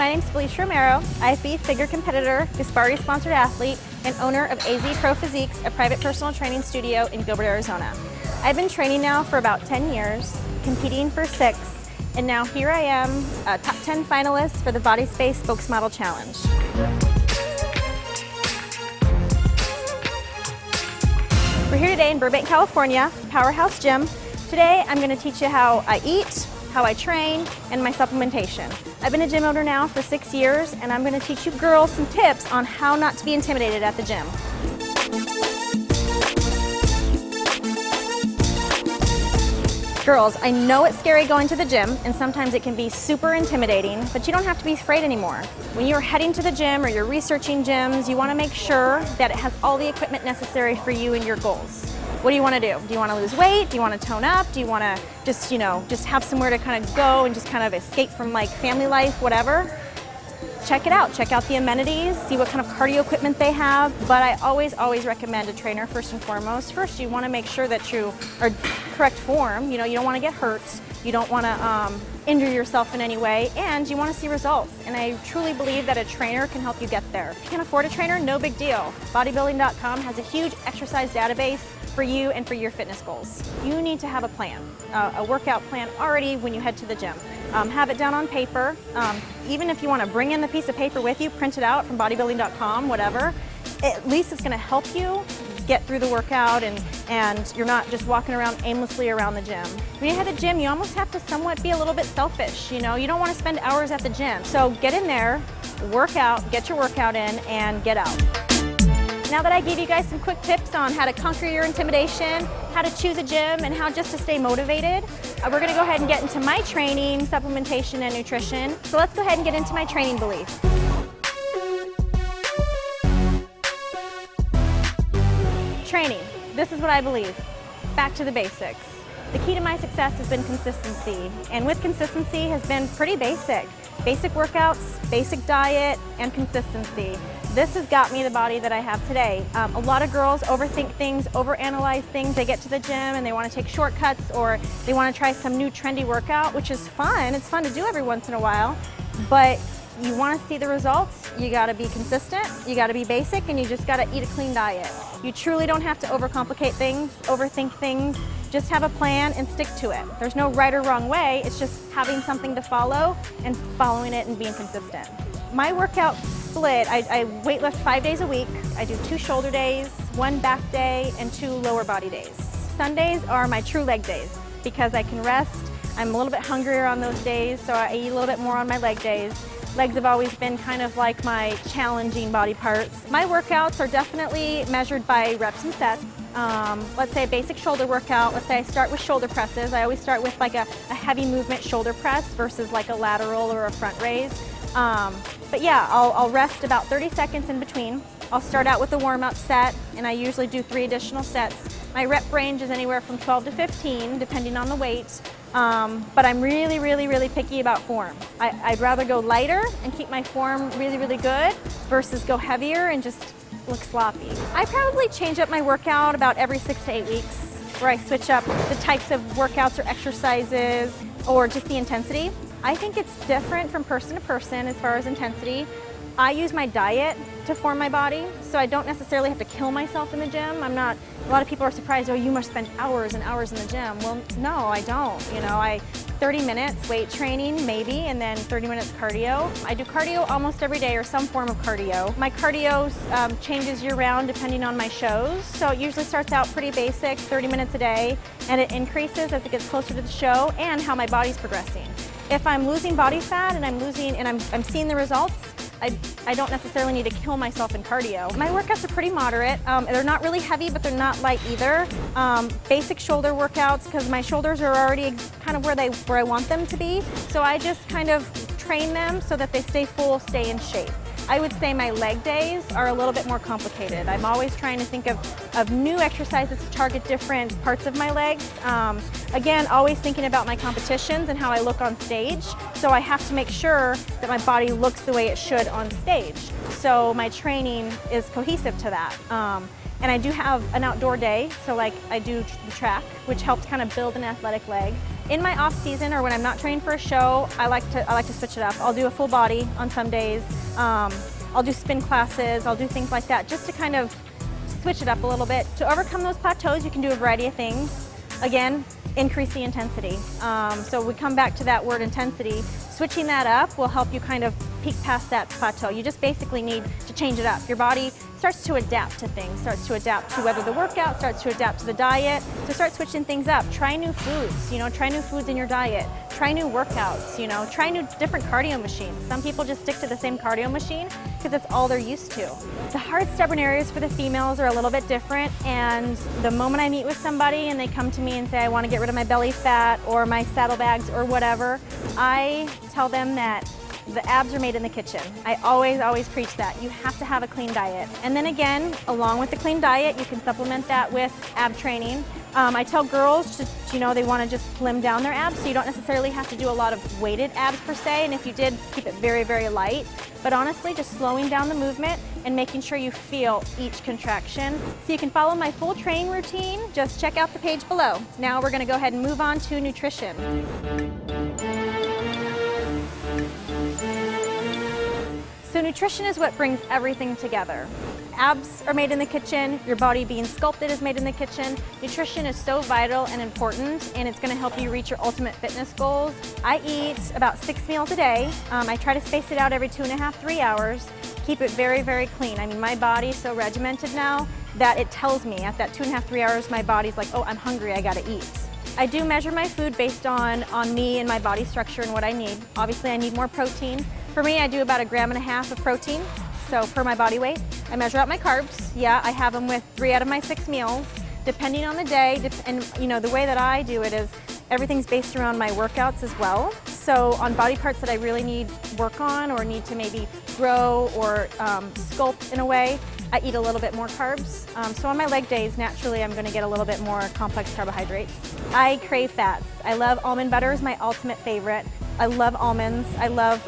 My name's Felicia Romero, IFB figure competitor, Gaspari-sponsored athlete, and owner of AZ Pro Physiques, a private personal training studio in Gilbert, Arizona. I've been training now for about 10 years, competing for 6, and now here I am, a top 10 finalist for the Body Space Spokesmodel Challenge. We're here today in Burbank, California, Powerhouse Gym. Today I'm going to teach you how I eat, how I train, and my supplementation. I've been a gym owner now for 6 years, and I'm going to teach you girls some tips on how not to be intimidated at the gym. Girls, I know it's scary going to the gym, and sometimes it can be super intimidating, but you don't have to be afraid anymore. When you're heading to the gym or you're researching gyms, you want to make sure that it has all the equipment necessary for you and your goals. What do you want to do? Do you want to lose weight? Do you want to tone up? Do you want to just, just have somewhere to kind of go and just kind of escape from like family life, whatever? Check it out. Check out the amenities, see what kind of cardio equipment they have. But I always recommend a trainer first and foremost. First, you want to make sure that you are correct form. You don't want to get hurt. You don't want to injure yourself in any way, and you want to see results. And I truly believe that a trainer can help you get there. If you can't afford a trainer, no big deal. Bodybuilding.com has a huge exercise database for you and for your fitness goals. You need to have a plan, a workout plan already when you head to the gym. Have it down on paper. Even if you want to bring in the piece of paper with you, print it out from Bodybuilding.com, whatever, at least it's going to help you get through the workout and you're not just walking around aimlessly around the gym. When you head to the gym, you almost have to somewhat be a little bit selfish. You don't want to spend hours at the gym. So get in there, work out, get your workout in, and get out. Now that I gave you guys some quick tips on how to conquer your intimidation, how to choose a gym, and how just to stay motivated, we're going to go ahead and get into my training, supplementation, and nutrition. So let's go ahead and get into my training beliefs. Training. This is what I believe. Back to the basics. The key to my success has been consistency, and with consistency has been pretty basic. Basic workouts, basic diet, and consistency. This has got me the body that I have today. A lot of girls overthink things, overanalyze things. They get to the gym and they want to take shortcuts, or they want to try some new trendy workout, which is fun. It's fun to do every once in a while, but you want to see the results, you got to be consistent, you got to be basic, and you just got to eat a clean diet. You truly don't have to overcomplicate things, overthink things. Just have a plan and stick to it. There's no right or wrong way. It's just having something to follow and following it and being consistent. My workout split, I weight lift 5 days a week. I do 2 shoulder days, 1 back day, and 2 lower body days. Sundays are my true leg days because I can rest. I'm a little bit hungrier on those days, so I eat a little bit more on my leg days. Legs have always been kind of like my challenging body parts. My workouts are definitely measured by reps and sets. Let's say a basic shoulder workout. Let's say I start with shoulder presses. I always start with like a heavy movement shoulder press versus like a lateral or a front raise. But yeah, I'll rest about 30 seconds in between. I'll start out with a warm-up set, and I usually do 3 additional sets. My rep range is anywhere from 12 to 15, depending on the weight. But I'm really picky about form. I'd rather go lighter and keep my form really good versus go heavier and just look sloppy. I probably change up my workout about every 6 to 8 weeks, where I switch up the types of workouts or exercises or just the intensity. I think it's different from person to person as far as intensity. I use my diet to form my body, so I don't necessarily have to kill myself in the gym. A lot of people are surprised, oh, you must spend hours and hours in the gym. Well, no, I don't. 30 minutes weight training, maybe, and then 30 minutes cardio. I do cardio almost every day or some form of cardio. My cardio changes year round depending on my shows, so it usually starts out pretty basic, 30 minutes a day, and it increases as it gets closer to the show and how my body's progressing. If I'm losing body fat and I'm seeing the results, I don't necessarily need to kill myself in cardio. My workouts are pretty moderate. They're not really heavy, but they're not light either. Basic shoulder workouts, because my shoulders are already kind of where I want them to be. So I just kind of train them so that they stay full, stay in shape. I would say my leg days are a little bit more complicated. I'm always trying to think of new exercises to target different parts of my legs. Again, always thinking about my competitions and how I look on stage. So I have to make sure that my body looks the way it should on stage. So my training is cohesive to that. And I do have an outdoor day, so like I do the track, which helps kind of build an athletic leg. In my off season or when I'm not training for a show, I like to switch it up. I'll do a full body on some days. I'll do spin classes, I'll do things like that just to kind of switch it up a little bit. To overcome those plateaus, you can do a variety of things. Again, increase the intensity. So we come back to that word intensity. Switching that up will help you kind of peek past that plateau. You just basically need to change it up. Your body starts to adapt to things, starts to adapt to whether the workout, starts to adapt to the diet. So start switching things up. Try new foods, try new foods in your diet. Try new workouts, try new different cardio machines. Some people just stick to the same cardio machine because that's all they're used to. The hard, stubborn areas for the females are a little bit different, and the moment I meet with somebody and they come to me and say, I want to get rid of my belly fat or my saddlebags or whatever, I tell them that the abs are made in the kitchen. I always preach that. You have to have a clean diet. And then again, along with the clean diet, you can supplement that with ab training. I tell girls to, they want to just slim down their abs, so you don't necessarily have to do a lot of weighted abs per se, and if you did, keep it very, very light. But honestly, just slowing down the movement and making sure you feel each contraction. So you can follow my full training routine, just check out the page below. Now we're going to go ahead and move on to nutrition. So nutrition is what brings everything together. Abs are made in the kitchen, your body being sculpted is made in the kitchen. Nutrition is so vital and important, and it's going to help you reach your ultimate fitness goals. I eat about 6 meals a day. I try to space it out every 2.5, 3 hours. Keep it very, very clean. I mean, my body's so regimented now that it tells me at that 2.5, 3 hours, my body's like, oh, I'm hungry, I gotta eat. I do measure my food based on me and my body structure and what I need. Obviously, I need more protein. For me, I do about 1.5 grams of protein, so per my body weight. I measure out my carbs. Yeah, I have them with 3 out of my 6 meals, depending on the day. And the way that I do it is everything's based around my workouts as well. So on body parts that I really need work on or need to maybe grow or sculpt in a way, I eat a little bit more carbs. So on my leg days, naturally, I'm gonna get a little bit more complex carbohydrates. I crave fats. I love almond butter is my ultimate favorite. I love almonds. I love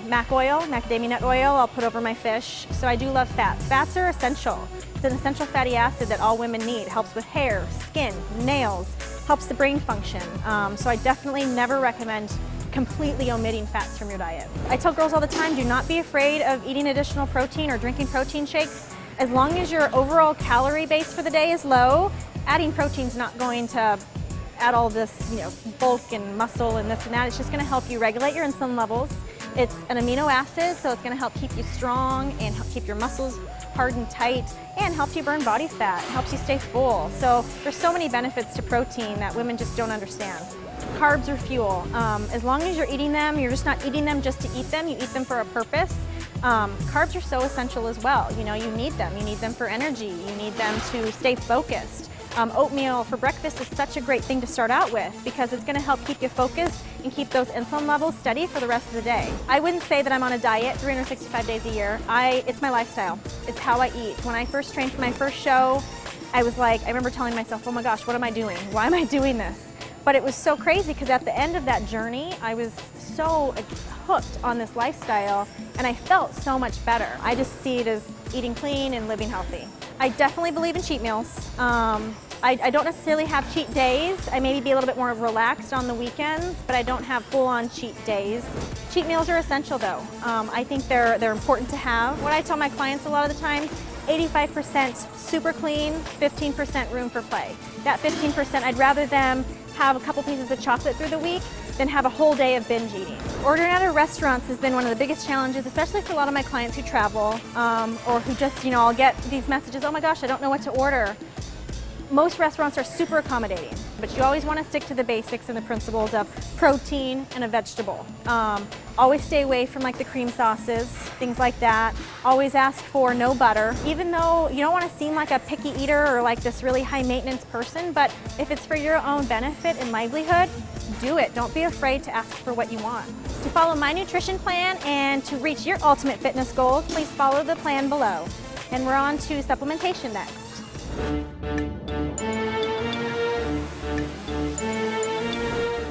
mac oil, macadamia nut oil. I'll put over my fish. So I do love fats. Fats are essential. It's an essential fatty acid that all women need. It helps with hair, skin, nails, helps the brain function. So I definitely never recommend completely omitting fats from your diet. I tell girls all the time, do not be afraid of eating additional protein or drinking protein shakes. As long as your overall calorie base for the day is low, adding protein is not going to add all this, bulk and muscle and this and that. It's just going to help you regulate your insulin levels. It's an amino acid, so it's going to help keep you strong and help keep your muscles hard and tight, and helps you burn body fat, helps you stay full. So there's so many benefits to protein that women just don't understand. Carbs are fuel. As long as you're eating them, you're just not eating them just to eat them, you eat them for a purpose. Carbs are so essential as well. You need them. You need them for energy. You need them to stay focused. Oatmeal for breakfast is such a great thing to start out with because it's going to help keep you focused and keep those insulin levels steady for the rest of the day. I wouldn't say that I'm on a diet 365 days a year. It's my lifestyle. It's how I eat. When I first trained for my first show, I remember telling myself, oh my gosh, what am I doing? Why am I doing this? But it was so crazy because at the end of that journey, I was so hooked on this lifestyle and I felt so much better. I just see it as eating clean and living healthy. I definitely believe in cheat meals. I don't necessarily have cheat days. I maybe be a little bit more relaxed on the weekends, but I don't have full-on cheat days. Cheat meals are essential though. I think they're important to have. What I tell my clients a lot of the time, 85% super clean, 15% room for play. That 15%, I'd rather them have a couple pieces of chocolate through the week than have a whole day of binge eating. Ordering out of restaurants has been one of the biggest challenges, especially for a lot of my clients who travel or who just, I'll get these messages, oh my gosh, I don't know what to order. Most restaurants are super accommodating, but you always want to stick to the basics and the principles of protein and a vegetable. Always stay away from like the cream sauces, things like that. Always ask for no butter, even though you don't want to seem like a picky eater or like this really high maintenance person, but if it's for your own benefit and livelihood, do it. Don't be afraid to ask for what you want. To follow my nutrition plan and to reach your ultimate fitness goals, please follow the plan below. And we're on to supplementation next.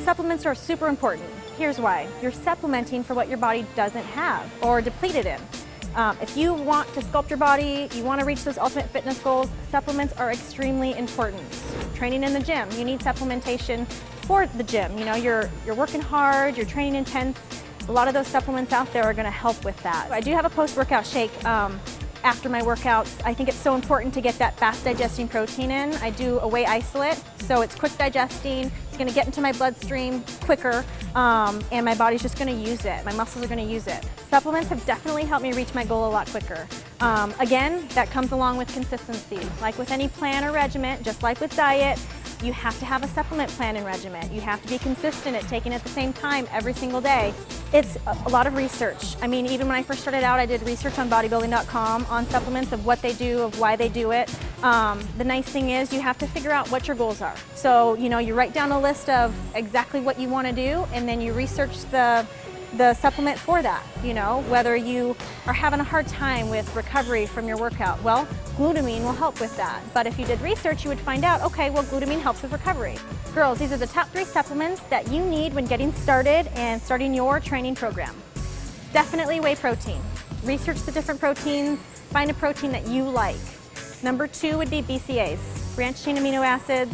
Supplements are super important. Here's why. You're supplementing for what your body doesn't have or depleted in. If you want to sculpt your body, you want to reach those ultimate fitness goals, supplements are extremely important. Training in the gym, you need supplementation for the gym. You know, you're working hard, you're training intense. A lot of those supplements out there are going to help with that. I do have a post-workout shake after my workouts. I think it's so important to get that fast digesting protein in. I do a whey isolate, so it's quick digesting. It's going to get into my bloodstream quicker, and my body's just going to use it. My muscles are going to use it. Supplements have definitely helped me reach my goal a lot quicker. Again, that comes along with consistency. Like with any plan or regimen, just like with diet, you have to have a supplement plan and regimen. You have to be consistent at taking it at the same time every single day. It's a lot of research. I mean, even when I first started out, I did research on Bodybuilding.com on supplements, of what they do, of why they do it. The nice thing is you have to figure out what your goals are. So, you know, you write down a list of exactly what you want to do, and then you research the supplement for that. You know, whether you are having a hard time with recovery from your workout, well, glutamine will help with that. But if you did research, you would find out, okay, well, glutamine helps with recovery. Girls, these are the top 3 supplements that you need when getting started and starting your training program. Definitely whey protein. Research the different proteins, find a protein that you like. Number 2 would be BCAAs, branched chain amino acids.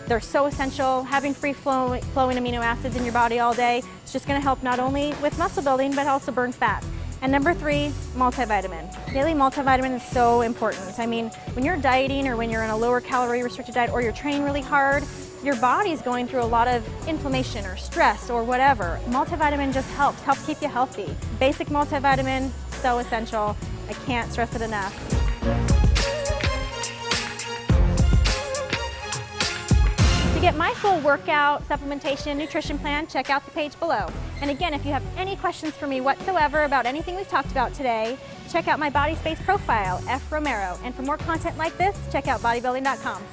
They're so essential. Having free-flowing amino acids in your body all day is just going to help not only with muscle building, but also burn fat. And number 3, multivitamin. Daily multivitamin is so important. I mean, when you're dieting or when you're in a lower calorie restricted diet or you're training really hard, your body's going through a lot of inflammation or stress or whatever. Multivitamin just helps keep you healthy. Basic multivitamin, so essential. I can't stress it enough. To get my full workout, supplementation, and nutrition plan, check out the page below. And again, if you have any questions for me whatsoever about anything we've talked about today, check out my body space profile, F. Romero. And for more content like this, check out Bodybuilding.com.